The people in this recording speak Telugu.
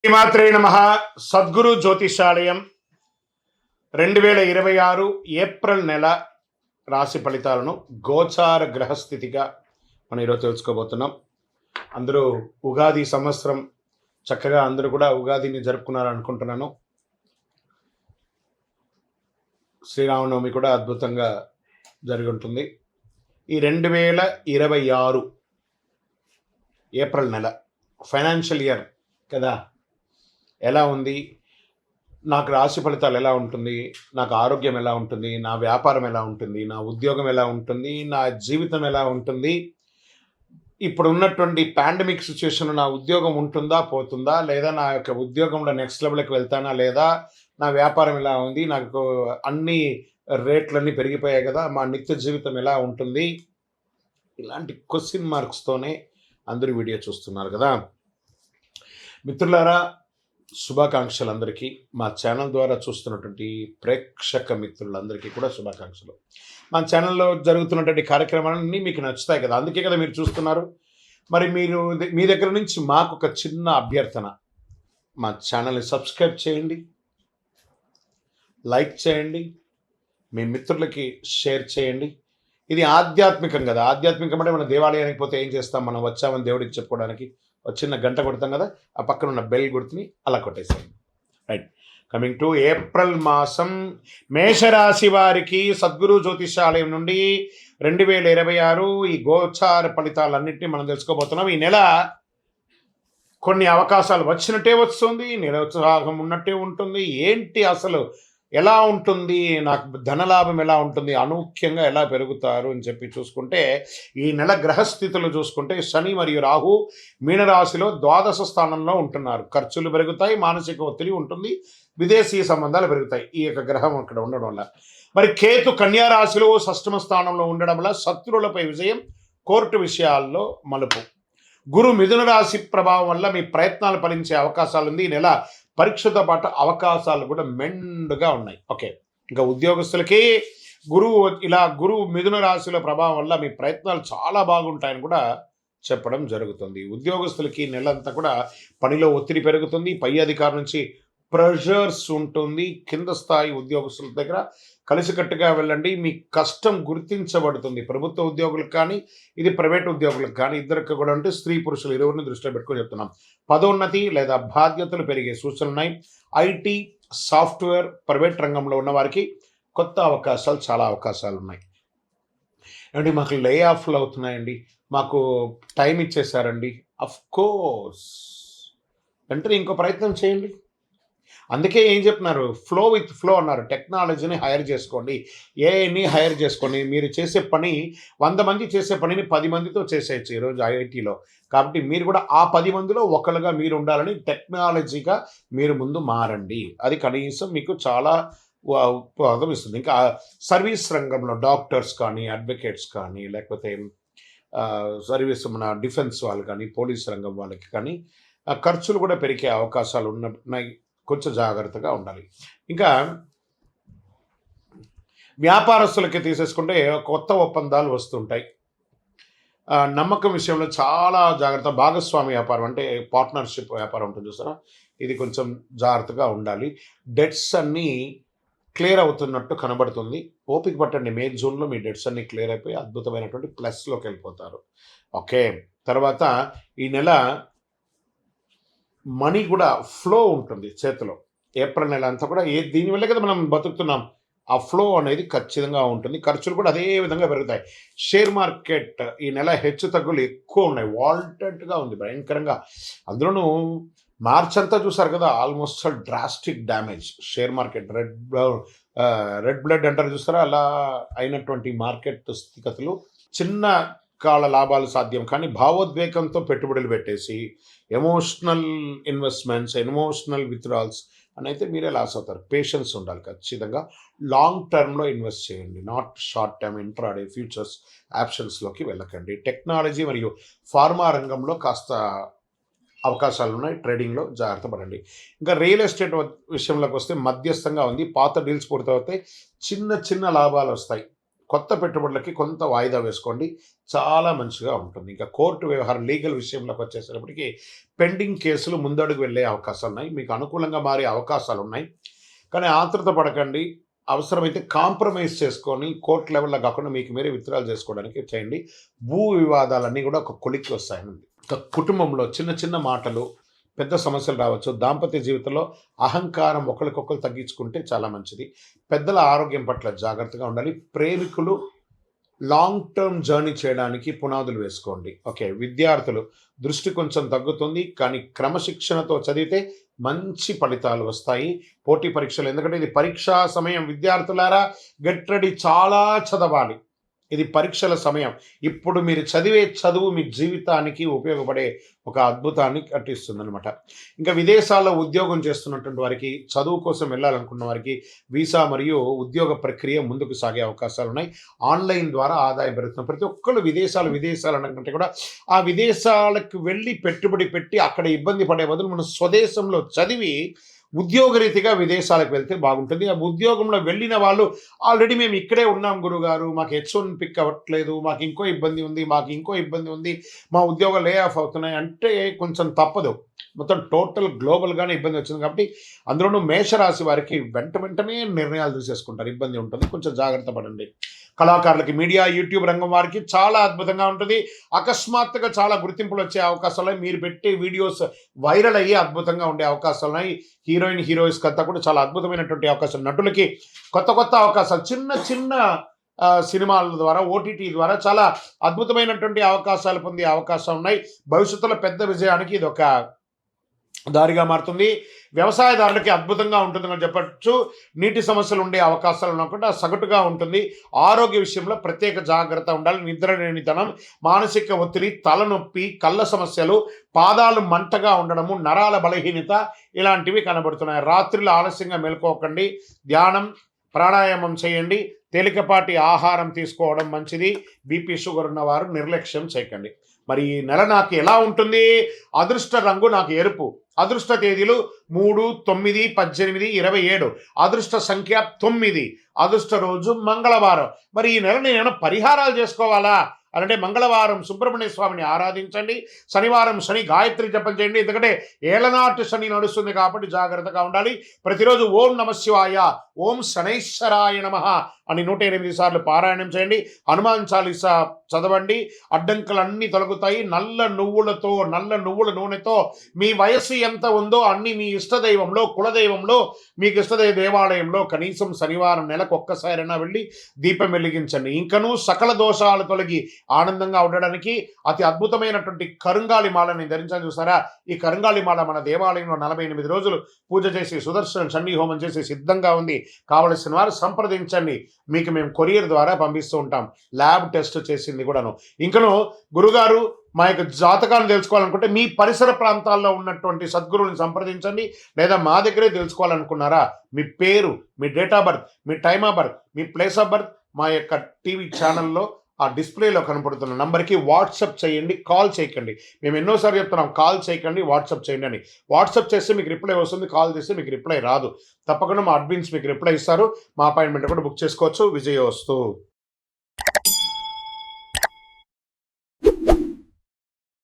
శ్రీమాత్రే నమః. సద్గురు జ్యోతిషాలయం 2026 ఏప్రిల్ నెల రాశి ఫలితాలను గోచార గ్రహస్థితిగా మనం ఈరోజు తెలుసుకోబోతున్నాం. అందరూ ఉగాది సంవత్సరం చక్కగా అందరూ కూడా ఉగాదిని జరుపుకున్నారు అనుకుంటున్నాను. శ్రీరామనవమి కూడా అద్భుతంగా జరిగి ఉంటుంది. ఈ 2026 ఏప్రిల్ నెల ఫైనాన్షియల్ ఇయర్ కదా, ఎలా ఉంది, నాకు రాశి ఫలితాలు ఎలా ఉంటుంది, నాకు ఆరోగ్యం ఎలా ఉంటుంది, నా వ్యాపారం ఎలా ఉంటుంది, నా ఉద్యోగం ఎలా ఉంటుంది, నా జీవితం ఎలా ఉంటుంది, ఇప్పుడు ఉన్నటువంటి పాండమిక్ సిచ్యువేషన్లో నా ఉద్యోగం ఉంటుందా పోతుందా, లేదా నా యొక్క ఉద్యోగంలో నెక్స్ట్ లెవెల్కి వెళ్తానా లేదా, నా వ్యాపారం ఎలా ఉంది, నాకు అన్ని రేట్లన్నీ పెరిగిపోయాయి కదా, మా నిత్య జీవితం ఎలా ఉంటుంది, ఇలాంటి క్వశ్చన్ మార్క్స్తోనే అందరూ వీడియో చూస్తున్నారు కదా. మిత్రులారా, శుభాకాంక్షలు అందరికీ. మా ఛానల్ ద్వారా చూస్తున్నటువంటి ప్రేక్షక మిత్రులందరికీ కూడా శుభాకాంక్షలు. మా ఛానల్లో జరుగుతున్నటువంటి కార్యక్రమాలన్నీ మీకు నచ్చుతాయి కదా, అందుకే కదా మీరు చూస్తున్నారు. మరి మీరు మీ దగ్గర నుంచి మాకు ఒక చిన్న అభ్యర్థన, మా ఛానల్ని సబ్స్క్రైబ్ చేయండి, లైక్ చేయండి, మీ మిత్రులకి షేర్ చేయండి. ఇది ఆధ్యాత్మికం కదా. ఆధ్యాత్మికం అంటే మన దేవాలయానికి పోతే ఏం చేస్తాం, మనం వచ్చామని దేవుడికి చెప్పుకోవడానికి ఒక చిన్న గంట కొడతాం కదా, ఆ పక్కన ఉన్న బెల్ గుర్తుని అలా కొట్టేసేయండి. రైట్. కమింగ్ టు ఏప్రిల్ మాసం, మేషరాశి వారికి సద్గురు జ్యోతిషాలయం నుండి 2026 ఈ గోచార ఫలితాలన్నింటినీ మనం తెలుసుకోబోతున్నాం. ఈ నెల కొన్ని అవకాశాలు వచ్చినట్టే వస్తుంది, నిరుత్సాహం ఉన్నట్టే ఉంటుంది. ఏంటి అసలు ఎలా ఉంటుంది, నాకు ధనలాభం ఎలా ఉంటుంది, అనూఖ్యంగా ఎలా పెరుగుతారు అని చెప్పి చూసుకుంటే, ఈ నెల గ్రహస్థితులు చూసుకుంటే శని మరియు రాహు మీనరాశిలో ద్వాదశ స్థానంలో ఉంటున్నారు. ఖర్చులు పెరుగుతాయి, మానసిక ఒత్తిడి ఉంటుంది, విదేశీ సంబంధాలు పెరుగుతాయి ఈ యొక్క గ్రహం అక్కడ ఉండడం వల్ల. మరి కేతు కన్యా రాశిలో షష్టమ స్థానంలో ఉండడం వల్ల శత్రువులపై విజయం, కోర్టు విషయాల్లో మలుపు. గురు మిథున రాశి ప్రభావం వల్ల మీ ప్రయత్నాలు ఫలించే అవకాశాలు ఉంది. ఈ నెల పరీక్షతో పాటు అవకాశాలు కూడా మెండుగా ఉన్నాయి. ఓకే, ఇంకా ఉద్యోగస్తులకి గురువు మిథున రాశిలో ప్రభావం వల్ల మీ ప్రయత్నాలు చాలా బాగుంటాయని కూడా చెప్పడం జరుగుతుంది. ఉద్యోగస్తులకి నెలంతా కూడా పనిలో ఒత్తిడి పెరుగుతుంది, పై అధికారి నుంచి ప్రెషర్స్ ఉంటుంది. కింద స్థాయి ఉద్యోగస్తుల దగ్గర కలిసికట్టుగా వెళ్ళండి, మీ కష్టం గుర్తించబడుతుంది. ప్రభుత్వ ఉద్యోగులకు కానీ, ఇది ప్రైవేట్ ఉద్యోగులకు కానీ, ఇద్దరికి కూడా అంటే స్త్రీ పురుషులు ఇరువురిని దృష్టిలో పెట్టుకొని చెప్తున్నాం. పదోన్నతి లేదా బాధ్యతలు పెరిగే సూచనలు ఉన్నాయి. ఐటీ, సాఫ్ట్వేర్, ప్రైవేట్ రంగంలో ఉన్న వారికి కొత్త అవకాశాలు, చాలా అవకాశాలు ఉన్నాయి. అండి మాకు లే ఆఫ్లు అవుతున్నాయండి, మాకు టైం ఇచ్చేసారండి. అఫ్ కోర్స్, వెంటనే ఇంకో ప్రయత్నం చేయండి. అందుకే ఏం చెప్తున్నారు, ఫ్లో విత్ ఫ్లో అన్నారు. టెక్నాలజీని హైర్ చేసుకోండి, ఏఐని హైర్ చేసుకోండి. మీరు చేసే పని 100 మంది చేసే పనిని 10 మందితో చేసేయచ్చు ఈరోజు ఐఐటీలో. కాబట్టి మీరు కూడా ఆ 10 మందిలో ఒకళ్ళుగా మీరు ఉండాలని టెక్నాలజీగా మీరు ముందు మారండి. అది కనీసం మీకు చాలా ఉపయోగం ఇస్తుంది. ఇంకా సర్వీస్ రంగంలో డాక్టర్స్ కానీ, అడ్వకేట్స్ కానీ, లేకపోతే సర్వీస్ మన డిఫెన్స్ వాళ్ళు కానీ, పోలీస్ రంగం వాళ్ళకి కానీ ఖర్చులు కూడా పెరిగే అవకాశాలు ఉన్నాయి. కొంచెం జాగ్రత్తగా ఉండాలి. ఇంకా వ్యాపారస్తులకి తీసేసుకుంటే కొత్త ఒప్పందాలు వస్తుంటాయి. నమ్మకం విషయంలో చాలా జాగ్రత్త. భాగస్వామి వ్యాపారం అంటే పార్ట్నర్షిప్ వ్యాపారం ఉంటుంది చూసారా, ఇది కొంచెం జాగ్రత్తగా ఉండాలి. డెట్స్ అన్నీ క్లియర్ అవుతున్నట్టు కనబడుతుంది. ఓపిక పట్టండి, మే జూన్లో మీ డెట్స్ అన్నీ క్లియర్ అయిపోయి అద్భుతమైనటువంటి ప్లస్లోకి వెళ్ళిపోతారు. ఓకే, తర్వాత ఈ నెల మనీ కూడా ఫ్లో ఉంటుంది చేతిలో. ఏప్రిల్ నెల అంతా కూడా దీనివల్లే కదా మనం బతుకుతున్నాం. ఆ ఫ్లో అనేది ఖచ్చితంగా ఉంటుంది. ఖర్చులు కూడా అదే విధంగా పెరుగుతాయి. షేర్ మార్కెట్ ఈ నెల హెచ్చు తగ్గులు ఎక్కువ ఉన్నాయి, వాల్టెడ్గా ఉంది భయంకరంగా. అందులోనూ మార్చ్ అంతా చూసారు కదా, almost drastic damage. Share market red blood అంటారు చూసారా, అలా అయినటువంటి మార్కెట్ స్థితిగతులు. చిన్న కాల లాభాలు సాధ్యం, కానీ భావోద్వేగంతో పెట్టుబడులు పెట్టేసి ఎమోషనల్ ఇన్వెస్ట్మెంట్స్, ఎమోషనల్ విత్డ్రాల్స్ అని అయితే మీరే లాస్ అవుతారు. పేషెన్స్ ఉండాలి ఖచ్చితంగా. లాంగ్ టర్మ్లో ఇన్వెస్ట్ చేయండి, not short term intraday futures ఆప్షన్స్లోకి వెళ్ళకండి. టెక్నాలజీ మరియు ఫార్మా రంగంలో కాస్త అవకాశాలు ఉన్నాయి, ట్రేడింగ్లో జాగ్రత్త పడండి. ఇంకా రియల్ ఎస్టేట్ విషయంలోకి వస్తే మధ్యస్థంగా ఉంది. పాత డీల్స్ పూర్తవుతాయి, చిన్న చిన్న లాభాలు వస్తాయి. కొత్త పెట్టుబడులకి కొంత వాయిదా వేసుకోండి, చాలా మంచిగా ఉంటుంది. ఇంకా కోర్టు వ్యవహారం లీగల్ విషయంలోకి వచ్చేసేటప్పటికి పెండింగ్ కేసులు ముందడుగు వెళ్ళే అవకాశాలు ఉన్నాయి, మీకు అనుకూలంగా మారే అవకాశాలు ఉన్నాయి. కానీ ఆతృత పడకండి, అవసరమైతే కాంప్రమైజ్ చేసుకొని కోర్టు లెవెల్లో కాకుండా మీకు మీరే విత్డ్రాల్ చేసుకోవడానికి చేయండి. భూ వివాదాలన్నీ కూడా ఒక కొలిక్కి వస్తాయండి. ఇంకా కుటుంబంలో చిన్న చిన్న మాటలు పెద్ద సమస్యలు రావచ్చు. దాంపత్య జీవితంలో అహంకారం ఒకరికొకరు తగ్గించుకుంటే చాలా మంచిది. పెద్దల ఆరోగ్యం పట్ల జాగ్రత్తగా ఉండాలి. ప్రేమికులు లాంగ్ టర్మ్ జర్నీ చేయడానికి పునాదులు వేసుకోండి. ఓకే, విద్యార్థులు దృష్టి కొంచెం తగ్గుతుంది, కానీ క్రమశిక్షణతో చదివితే మంచి ఫలితాలు వస్తాయి. పోటీ పరీక్షలు, ఎందుకంటే ఇది పరీక్షా సమయం. విద్యార్థులారా గెట్ రెడీ, చాలా చదవాలి. ఇది పరీక్షల సమయం. ఇప్పుడు మీరు చదివే చదువు మీ జీవితానికి ఉపయోగపడే ఒక అద్భుతాన్ని కట్టిస్తుంది అనమాట. ఇంకా విదేశాల్లో ఉద్యోగం చేస్తున్నటువంటి వారికి, చదువు కోసం వెళ్ళాలనుకున్న వారికి వీసా మరియు ఉద్యోగ ప్రక్రియ ముందుకు సాగే అవకాశాలు ఉన్నాయి. ఆన్లైన్ ద్వారా ఆదాయం పెరుగుతుంది. ప్రతి ఒక్కళ్ళు విదేశాలు అనకంటే కూడా ఆ విదేశాలకు వెళ్ళి పెట్టుబడి పెట్టి అక్కడ ఇబ్బంది పడే బదులు మన స్వదేశంలో చదివి ఉద్యోగరీతిగా విదేశాలకు వెళ్తే బాగుంటుంది. ఆ ఉద్యోగంలో వెళ్ళిన వాళ్ళు ఆల్రెడీ మేము ఇక్కడే ఉన్నాం గురుగారు, మాకు H1 పిక్ అవ్వట్లేదు, మాకు ఇంకో ఇబ్బంది ఉంది, మా ఉద్యోగాలు లే ఆఫ్ అవుతున్నాయి అంటే కొంచెం తప్పదు. మొత్తం టోటల్ గ్లోబల్గానే ఇబ్బంది వచ్చింది కాబట్టి అందులోనూ మేషరాశి వారికి వెంటనే నిర్ణయాలు తీసేసుకుంటారు, ఇబ్బంది ఉంటుంది, కొంచెం జాగ్రత్త పడండి. కళాకారులకి, మీడియా, యూట్యూబ్ రంగం వారికి చాలా అద్భుతంగా ఉంటుంది. అకస్మాత్తుగా చాలా గుర్తింపులు వచ్చే అవకాశాలు ఉన్నాయి. మీరు పెట్టే వీడియోస్ వైరల్ అయ్యి అద్భుతంగా ఉండే అవకాశాలు ఉన్నాయి. హీరోయిన్స్ అంతా కూడా చాలా అద్భుతమైనటువంటి అవకాశాలు. నటులకి కొత్త అవకాశాలు, చిన్న సినిమాల ద్వారా, ఓటీటీ ద్వారా చాలా అద్భుతమైనటువంటి అవకాశాలు పొందే అవకాశం ఉన్నాయి. భవిష్యత్తులో పెద్ద విజయానికి ఇది ఒక దారిగా మారుతుంది. వ్యవసాయదారులకి అద్భుతంగా ఉంటుందని చెప్పచ్చు. నీటి సమస్యలు ఉండే అవకాశాలు ఉన్నకుండా సగటుగా ఉంటుంది. ఆరోగ్య విషయంలో ప్రత్యేక జాగ్రత్త ఉండాలి. నిద్రలేనితనం, మానసిక ఒత్తిడి, తలనొప్పి, కళ్ళ సమస్యలు, పాదాలు మంటగా ఉండడము, నరాల బలహీనత ఇలాంటివి కనబడుతున్నాయి. రాత్రిలో ఆలస్యంగా మేల్కోకండి. ధ్యానం, ప్రాణాయామం చేయండి. తేలికపాటి ఆహారం తీసుకోవడం మంచిది. బీపీ, షుగర్ ఉన్నవారు నిర్లక్ష్యం చేయకండి. మరి ఈ నెల నాకు ఎలా ఉంటుంది? అదృష్ట రంగు నాకు ఎరుపు. అదృష్ట తేదీలు 3, 9, 18, 27. అదృష్ట సంఖ్య 9. అదృష్ట రోజు మంగళవారం. మరి ఈ నెల నేను పరిహారాలు చేసుకోవాలా అంటే మంగళవారం సుబ్రహ్మణ్య స్వామిని ఆరాధించండి. శనివారం శని గాయత్రి జపం చేయండి, ఎందుకంటే ఏలనాటి శని నడుస్తుంది కాబట్టి జాగ్రత్తగా ఉండాలి. ప్రతిరోజు ఓం నమఃశివాయ, ఓం శనైశ్వరాయ నమః అని 108 సార్లు పారాయణం చేయండి. హనుమాన్ చాలీసా చదవండి. అడ్డంకులన్నీ తొలగుతాయి. నల్ల నువ్వుల నూనెతో మీ వయస్సు ఎంత ఉందో అన్ని మీ ఇష్టదైవంలో, కులదైవంలో, మీకు ఇష్టదైవ దేవాలయంలో కనీసం శనివారం నెలకు ఒక్కసారైనా వెళ్ళి దీపం వెలిగించండి. ఇంకనూ సకల దోషాలు తొలగి ఆనందంగా ఉండడానికి అతి అద్భుతమైనటువంటి కరుంగాలి మాలని ధరించాలని చూసారా? ఈ కరుంగాలి మాల మన దేవాలయంలో 48 రోజులు పూజ చేసి సుదర్శన చండీ హోమం చేసి సిద్ధంగా ఉంది. కావలసిన వారు సంప్రదించండి. మీకు మేము కొరియర్ ద్వారా పంపిస్తూ ఉంటాం. ల్యాబ్ టెస్ట్ చేసింది కూడాను. ఇంకను గురుగారు మా యొక్క జాతకాలను తెలుసుకోవాలనుకుంటే మీ పరిసర ప్రాంతాల్లో ఉన్నటువంటి సద్గురువుని సంప్రదించండి. లేదా మా దగ్గరే తెలుసుకోవాలనుకున్నారా? మీ పేరు, మీ డేట్ ఆఫ్ బర్త్, మీ టైమ్ ఆఫ్ బర్త్, మీ ప్లేస్ ఆఫ్ బర్త్ మా యొక్క టీవీ ఛానల్లో ఆ డిస్ప్లేలో కనపడుతున్న నంబర్కి వాట్సాప్ చేయండి, కాల్ చేయకండి. మేము ఎన్నోసార్లు చెప్తున్నాం, కాల్ చేయకండి, వాట్సాప్ చేయండి అని. వాట్సాప్ చేస్తే మీకు రిప్లై వస్తుంది, కాల్ చేస్తే మీకు రిప్లై రాదు. తప్పకుండా మా అడ్మిన్స్ మీకు రిప్లై ఇస్తారు. మా అపాయింట్మెంట్ కూడా బుక్ చేసుకోవచ్చు. విజయోస్తు.